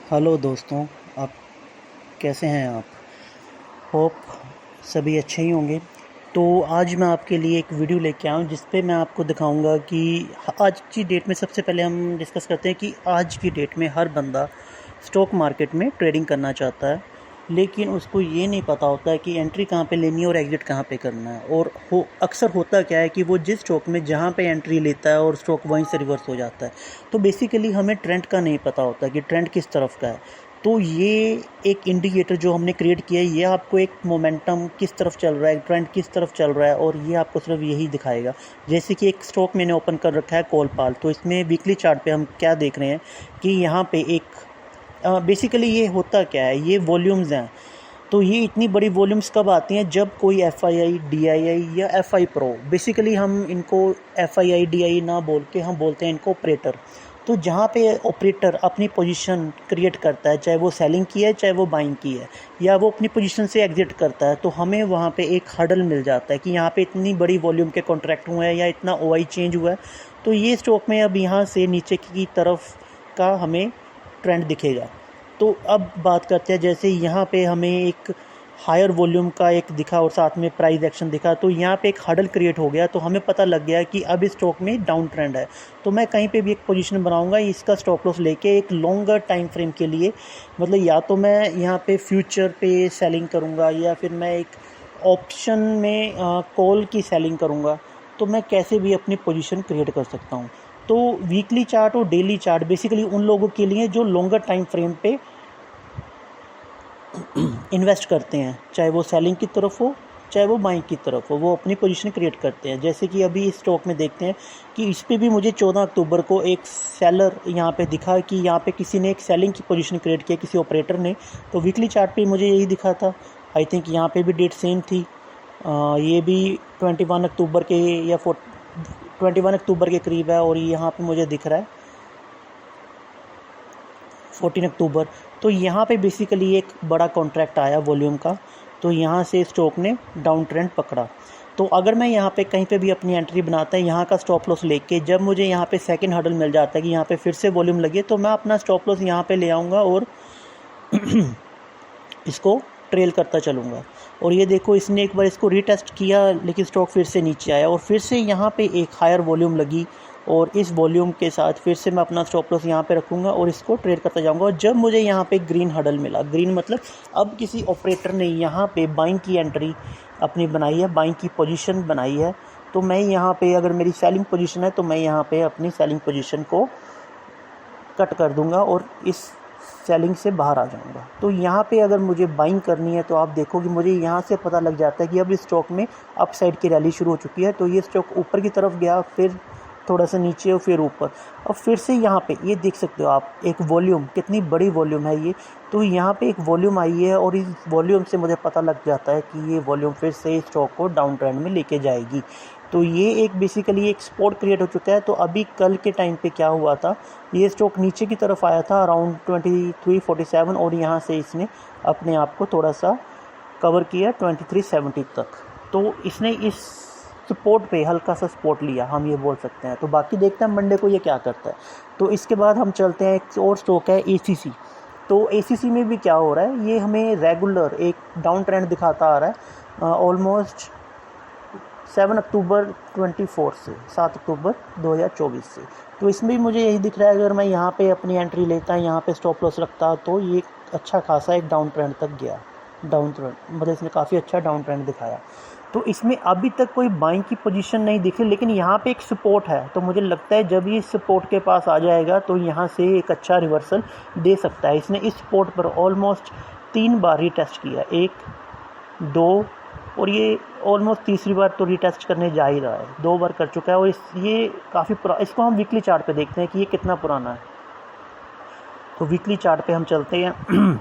Hello दोस्तों, आप कैसे हैं? आप होप सभी अच्छे ही होंगे। तो आज मैं आपके लिए एक वीडियो लेके आया हूँ जिस पे मैं आपको दिखाऊंगा कि आज की डेट में सबसे पहले हम डिस्कस करते हैं कि आज की डेट में हर बंदा स्टॉक मार्केट में ट्रेडिंग करना चाहता है, लेकिन उसको ये नहीं पता होता है कि एंट्री कहाँ पे लेनी है और एग्ज़िट कहाँ पे करना है। और अक्सर होता क्या है कि वो जिस स्टॉक में जहाँ पे एंट्री लेता है और स्टॉक वहीं से रिवर्स हो जाता है। तो बेसिकली हमें ट्रेंड का नहीं पता होता कि ट्रेंड किस तरफ का है। तो ये एक इंडिकेटर जो हमने क्रिएट किया है, ये आपको एक मोमेंटम किस तरफ चल रहा है, ट्रेंड किस तरफ चल रहा है, और ये आपको सिर्फ यही दिखाएगा। जैसे कि एक स्टॉक मैंने ओपन कर रखा है कोलपाल, तो इसमें वीकली चार्ट पे हम क्या देख रहे हैं कि यहाँ पे एक बेसिकली ये होता क्या है, ये वॉल्यूम्स हैं। तो ये इतनी बड़ी वॉल्यूम्स कब आती हैं? जब कोई F I I, D I आई या एफ आई प्रो, बेसिकली हम इनको F I I, D I ना बोल के हम बोलते हैं इनको ऑपरेटर। तो जहाँ पे ऑपरेटर अपनी पोजीशन क्रिएट करता है, चाहे वो सेलिंग की है चाहे वो बाइंग की है, या वो अपनी पोजीशन से एग्जिट करता है, तो हमें वहाँ पे एक हर्डल मिल जाता है कि यहाँ पे इतनी बड़ी वॉल्यूम के कॉन्ट्रैक्ट हुए हैं या इतना ओ आई चेंज हुआ है। तो ये स्टॉक में अब यहाँ से नीचे की तरफ का हमें ट्रेंड दिखेगा। तो अब बात करते हैं, जैसे यहाँ पे हमें एक हायर वॉल्यूम का एक दिखा और साथ में प्राइस एक्शन दिखा, तो यहाँ पे एक हडल क्रिएट हो गया। तो हमें पता लग गया कि अब इस स्टॉक में डाउन ट्रेंड है। तो मैं कहीं पे भी एक पोजीशन बनाऊंगा इसका स्टॉप लॉस लेके एक लॉन्गर टाइम फ्रेम के लिए, मतलब या तो मैं यहाँ पे फ्यूचर पे सेलिंग करूँगा या फिर मैं एक ऑप्शन में कॉल की सेलिंग करूँगा। तो मैं कैसे भी अपनी पोजीशन क्रिएट कर सकता हूँ। तो वीकली चार्ट और डेली चार्ट बेसिकली उन लोगों के लिए जो लॉन्गर टाइम फ्रेम पे इन्वेस्ट करते हैं, चाहे वो सेलिंग की तरफ हो चाहे वो बाइंग की तरफ हो, वो अपनी पोजीशन क्रिएट करते हैं। जैसे कि अभी इस स्टॉक में देखते हैं कि इस पे भी मुझे 14 अक्टूबर को एक सेलर यहाँ पे दिखा कि यहाँ पे किसी ने एक सेलिंग की पोजीशन क्रिएट किया, किसी ऑपरेटर ने। तो वीकली चार्ट पे मुझे यही दिखा था। आई थिंक यहाँ पे भी डेट सेम थी। ये भी 21 अक्टूबर के या 21 अक्टूबर के करीब है, और यहाँ पे मुझे दिख रहा है 14 अक्टूबर। तो यहाँ पे बेसिकली एक बड़ा कॉन्ट्रैक्ट आया वॉल्यूम का, तो यहाँ से स्टॉक ने डाउन ट्रेंड पकड़ा। तो अगर मैं यहाँ पे कहीं पे भी अपनी एंट्री बनाता है यहाँ का स्टॉप लॉस लेके, जब मुझे यहाँ पे सेकंड हर्डल मिल जाता है कि यहाँ पे फिर से वॉल्यूम लगी, तो मैं अपना स्टॉप लॉस यहाँ पे ले आऊँगा और इसको ट्रेल करता चलूँगा। और ये देखो, इसने एक बार इसको रीटेस्ट किया लेकिन स्टॉक फिर से नीचे आया और फिर से यहाँ पे एक हायर वॉल्यूम लगी, और इस वॉल्यूम के साथ फिर से मैं अपना स्टॉप लॉस यहाँ पे रखूँगा और इसको ट्रेड करता जाऊँगा। और जब मुझे यहाँ पे ग्रीन हडल मिला, ग्रीन मतलब अब किसी ऑपरेटर ने यहाँ पे बाइंग की एंट्री अपनी बनाई है, बाइंग की पोजीशन बनाई है, तो मैं यहाँ पे, अगर मेरी सेलिंग पोजीशन है तो मैं यहाँ पे अपनी सेलिंग पोजीशन को कट कर दूँगा और इस सेलिंग से बाहर आ जाऊँगा। तो यहाँ पे अगर मुझे बाइंग करनी है तो आप देखो कि मुझे यहाँ से पता लग जाता है कि अब इस स्टॉक में अपसाइड की रैली शुरू हो चुकी है। तो ये स्टॉक ऊपर की तरफ गया, फिर थोड़ा सा नीचे और फिर ऊपर, और फिर से यहाँ पे ये देख सकते हो आप एक वॉल्यूम, कितनी बड़ी वॉल्यूम है ये। तो यहाँ पे एक वॉल्यूम आई है और इस वॉल्यूम से मुझे पता लग जाता है कि ये वॉल्यूम फिर से इस स्टॉक को डाउन ट्रेंड में लेके जाएगी। तो ये एक बेसिकली एक सपोर्ट क्रिएट हो चुका है। तो अभी कल के टाइम पे क्या हुआ था, ये स्टॉक नीचे की तरफ आया था अराउंड 2347, और यहाँ से इसने अपने आप को थोड़ा सा कवर किया 2370 तक। तो इसने इस सपोर्ट पे हल्का सा सपोर्ट लिया, हम ये बोल सकते हैं। तो बाकी देखते हैं मंडे को ये क्या करता है। तो इसके बाद हम चलते हैं, एक और स्टॉक है ACC। तो ACC में भी क्या हो रहा है, ये हमें रेगुलर एक डाउन ट्रेंड दिखाता आ रहा है ऑलमोस्ट 7 अक्टूबर 24 से 7 अक्टूबर 2024 से। तो इसमें भी मुझे यही दिख रहा है, अगर मैं यहाँ पे अपनी एंट्री लेता, यहाँ पे स्टॉप लॉस रखता, तो ये अच्छा खासा एक डाउन ट्रेंड तक गया। डाउन ट्रेंड मतलब इसने काफ़ी अच्छा डाउन ट्रेंड दिखाया। तो इसमें अभी तक कोई बाइंग की पोजीशन नहीं दिख रही, लेकिन यहाँ पे एक सपोर्ट है। तो मुझे लगता है जब ये सपोर्ट के पास आ जाएगा तो यहाँ से एक अच्छा रिवर्सल दे सकता है। इसने इस सपोर्ट पर ऑलमोस्ट 3 बार रीटेस्ट किया, 1 2, और ये ऑलमोस्ट तीसरी बार तो रीटेस्ट करने जा ही रहा है। 2 बार कर चुका है, और ये काफ़ी इसको हम वीकली चार्ट पे देखते हैं कि ये कितना पुराना है। तो वीकली चार्ट पे हम चलते हैं।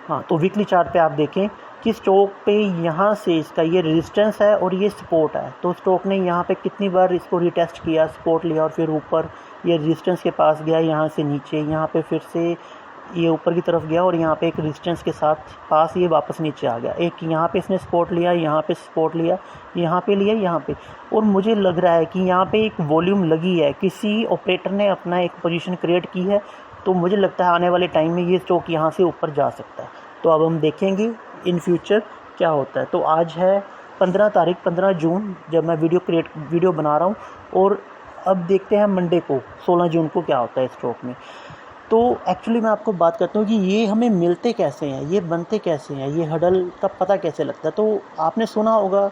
हाँ, तो वीकली चार्ट पे आप देखें कि स्टॉक पे यहाँ से इसका ये रेजिस्टेंस है और ये सपोर्ट है। तो स्टॉक ने यहाँ पे कितनी बार इसको रीटेस्ट किया, सपोर्ट लिया, और फिर ऊपर ये रेजिस्टेंस के पास गया, यहाँ से नीचे, यहाँ पे फिर से ये ऊपर की तरफ गया, और यहाँ पे एक रेजिस्टेंस के साथ पास ये वापस नीचे आ गया। एक यहाँ पे इसने सपोर्ट लिया, यहाँ पे सपोर्ट लिया, यहाँ पे लिया, यहाँ पे। और मुझे लग रहा है कि यहाँ पे एक वॉल्यूम लगी है, किसी ऑपरेटर ने अपना एक पोजीशन क्रिएट की है तो मुझे लगता है आने वाले टाइम में ये स्टॉक यहाँ से ऊपर जा सकता है। तो अब हम देखेंगे इन फ्यूचर क्या होता है। तो आज है 15 जून जब मैं वीडियो बना रहा हूँ, और अब देखते हैं मंडे को 16 जून को क्या होता है स्टॉक में। तो एक्चुअली मैं आपको बात करता हूँ कि ये हमें मिलते कैसे हैं, ये बनते कैसे हैं, ये हडल का पता कैसे लगता है। तो आपने सुना होगा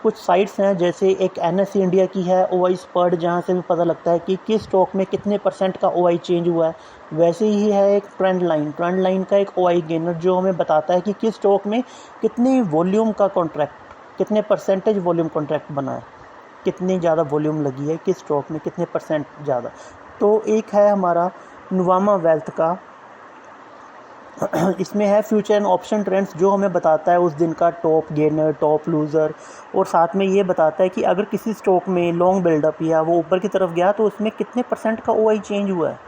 कुछ साइट्स हैं, जैसे एक NSE इंडिया की है OI स्पर्ट, जहाँ से भी पता लगता है कि किस स्टॉक में कितने % का OI चेंज हुआ है। वैसे ही है एक ट्रेंड लाइन का एक OI गेनर, जो हमें बताता है कि किस स्टॉक में कितनी वॉल्यूम का कॉन्ट्रैक्ट, कितने % वॉल्यूम कॉन्ट्रैक्ट बना है, कितनी ज़्यादा वॉल्यूम लगी है किस स्टॉक में, कितने % ज़्यादा। तो एक है हमारा नुवामा वेल्थ का, इसमें है फ्यूचर एंड ऑप्शन ट्रेंड्स, जो हमें बताता है उस दिन का टॉप गेनर, टॉप लूज़र, और साथ में ये बताता है कि अगर किसी स्टॉक में लॉन्ग बिल्डअप या वो ऊपर की तरफ गया तो उसमें कितने % का OI चेंज हुआ है।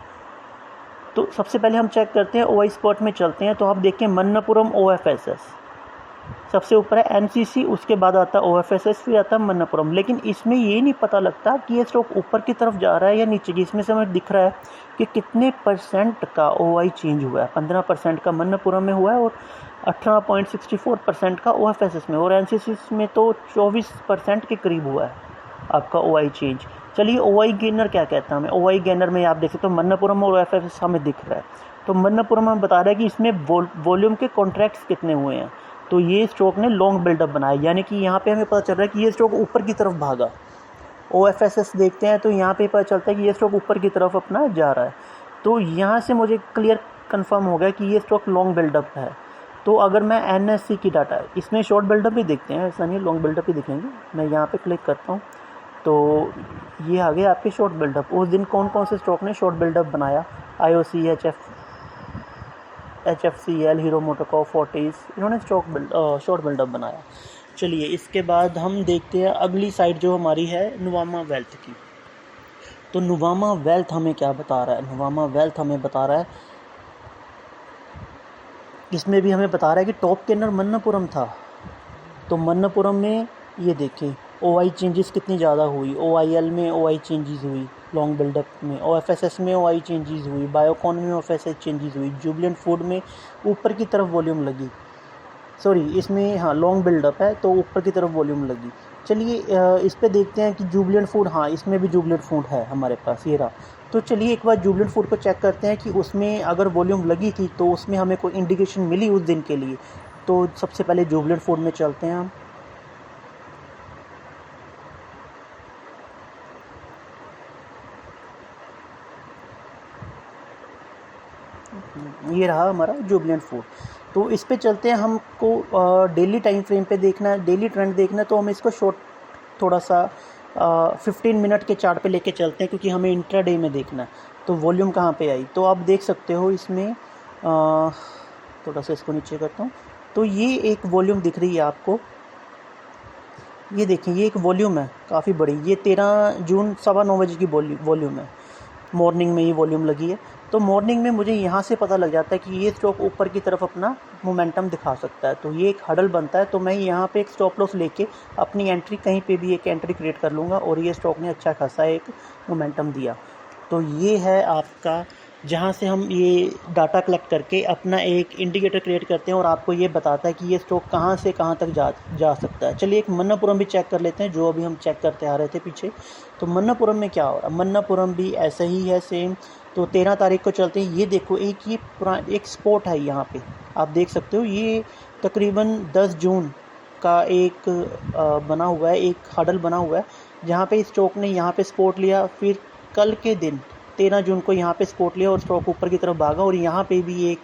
तो सबसे पहले हम चेक करते हैं, OI स्पॉट में चलते हैं। तो आप देखें मन्नपुरम OFSS सबसे ऊपर है, NCC उसके बाद आता है OFSS, फिर आता है मन्नपुरम। लेकिन इसमें ये नहीं पता लगता कि ये स्टॉक ऊपर की तरफ जा रहा है या नीचे की। इसमें से हमें दिख रहा है कि कितने % का OI चेंज हुआ है। 15% का मन्नपुरम में हुआ है और 18.64% का OFSS में, और NCC में तो 24% के करीब हुआ है आपका OI चेंज। चलिए OI गेनर क्या कहता है हमें। OI गेनर में आप देख सकते हो मन्नपुरम और OFSS हमें दिख रहा है। तो मन्नपुरम हमें बता रहा है कि इसमें वॉल्यूम के कॉन्ट्रैक्ट्स कितने हुए हैं। तो ये स्टॉक ने लॉन्ग बिल्डअप बनाया, यानी कि यहाँ पे हमें पता चल रहा है कि ये स्टॉक ऊपर की तरफ भागा। OFSS देखते हैं तो यहाँ पे पता चलता है कि ये स्टॉक ऊपर की तरफ अपना जा रहा है। तो यहाँ से मुझे क्लियर कंफर्म हो गया कि ये स्टॉक लॉन्ग बिल्डअप है। तो अगर मैं NSE की डाटा, इसमें शॉर्ट बिल्डअप भी देखते हैं, ऐसा नहीं लॉन्ग बिल्डअप ही दिखेंगे। मैं यहाँ पे क्लिक करता हूँ तो ये आ गए आपके शॉर्ट बिल्डअप। उस दिन कौन कौन से स्टॉक ने शॉर्ट बिल्डअप बनाया, IOC, HFCL, hero MotoCorp, Fortis, इन्होंने शॉर्ट बिल्डअप बनाया। चलिए इसके बाद हम देखते हैं अगली साइड जो हमारी है नुवामा वेल्थ की। तो नुवामा वेल्थ हमें क्या बता रहा है। नुवामा वेल्थ हमें बता रहा है, इसमें भी हमें बता रहा है कि टॉप गेनर मन्नपुरम था। तो मन्नपुरम में ये देखें OI चेंजेस कितनी ज़्यादा हुई। OIL में OI चेंजेस हुई लॉन्ग बिल्डअप में, OFSS में OI चेंजेस हुई, बायोकॉन में OFSS चेंजेस हुई, जुबिलेंट फूड में ऊपर की तरफ वॉल्यूम लगी, सॉरी इसमें हाँ लॉन्ग बिल्डअप है तो ऊपर की तरफ वॉल्यूम लगी। चलिए इस पे देखते हैं कि जुबिलेंट फूड, हाँ इसमें भी जुबिलेंट फूड है हमारे पास, ये रहा। तो चलिए एक बार जुबिलेंट फूड को चेक करते हैं कि उसमें अगर वॉल्यूम लगी थी तो उसमें हमें कोई इंडिकेशन मिली उस दिन के लिए। तो सबसे पहले जुबिलेंट फूड में चलते हैं हम। ये रहा हमारा जुबिलेंट फूड। तो इस पे चलते हैं। हमको डेली टाइम फ्रेम पे देखना है, डेली ट्रेंड देखना है, तो हम इसको शॉर्ट थोड़ा सा 15 मिनट के चार्ट पे लेके चलते हैं, क्योंकि हमें इंट्राडे में देखना है। तो वॉल्यूम कहाँ पे आई, तो आप देख सकते हो इसमें थोड़ा सा इसको नीचे करता हूँ। तो ये एक वॉल्यूम दिख रही है आपको, ये देखिए ये एक वॉल्यूम है काफ़ी बड़ी। ये 13 जून 9:15 बजे की वॉल्यूम है, मॉर्निंग में ये वॉल्यूम लगी है। तो मॉर्निंग में मुझे यहाँ से पता लग जाता है कि ये स्टॉक ऊपर की तरफ अपना मोमेंटम दिखा सकता है। तो ये एक हडल बनता है, तो मैं यहाँ पे एक स्टॉप लॉस लेके अपनी एंट्री कहीं पे भी एक एंट्री क्रिएट कर लूँगा, और ये स्टॉक ने अच्छा खासा एक मोमेंटम दिया। तो ये है आपका, जहाँ से हम ये डाटा कलेक्ट करके अपना एक इंडिकेटर क्रिएट करते हैं और आपको ये बताता है कि ये स्टॉक कहाँ से कहाँ तक जा सकता है। चलिए एक मन्नापुरम भी चेक कर लेते हैं, जो अभी हम चेक करते आ रहे थे पीछे। तो मन्नापुरम में क्या हो रहा है, मन्नापुरम भी ऐसा ही है सेम। तो 13 तारीख को चलते हैं। ये देखो एक स्पॉट है यहाँ पे, आप देख सकते हो। ये तकरीबन 10 जून का एक बना हुआ है, एक हडल बना हुआ है, जहाँ पे स्टॉक ने यहाँ पे स्पॉट लिया। फिर कल के दिन 13 जून को यहाँ पे स्पॉट लिया और स्टॉक ऊपर की तरफ भागा, और यहाँ पे भी एक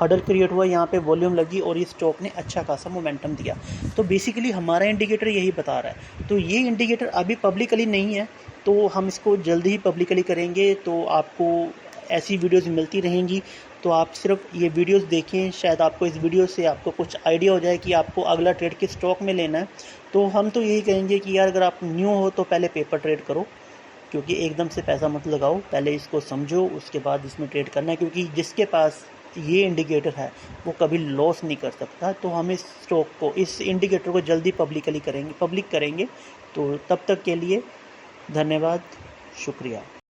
हडल क्रिएट हुआ, यहाँ पे वॉल्यूम लगी और ये स्टॉक ने अच्छा खासा मोमेंटम दिया। तो बेसिकली हमारा इंडिकेटर यही बता रहा है। तो ये इंडिकेटर अभी पब्लिकली नहीं है, तो हम इसको जल्दी ही पब्लिकली करेंगे। तो आपको ऐसी वीडियोस मिलती रहेंगी, तो आप सिर्फ ये वीडियोस देखें, शायद आपको इस वीडियो से आपको कुछ आइडिया हो जाए कि आपको अगला ट्रेड किस स्टॉक में लेना है। तो हम तो यही कहेंगे कि यार अगर आप न्यू हो तो पहले पेपर ट्रेड करो, क्योंकि एकदम से पैसा मत लगाओ, पहले इसको समझो, उसके बाद इसमें ट्रेड करना है। क्योंकि जिसके पास ये इंडिकेटर है वो कभी लॉस नहीं कर सकता। तो हम इस स्टॉक को, इस इंडिकेटर को जल्दी पब्लिक करेंगे। तो तब तक के लिए धन्यवाद, शुक्रिया।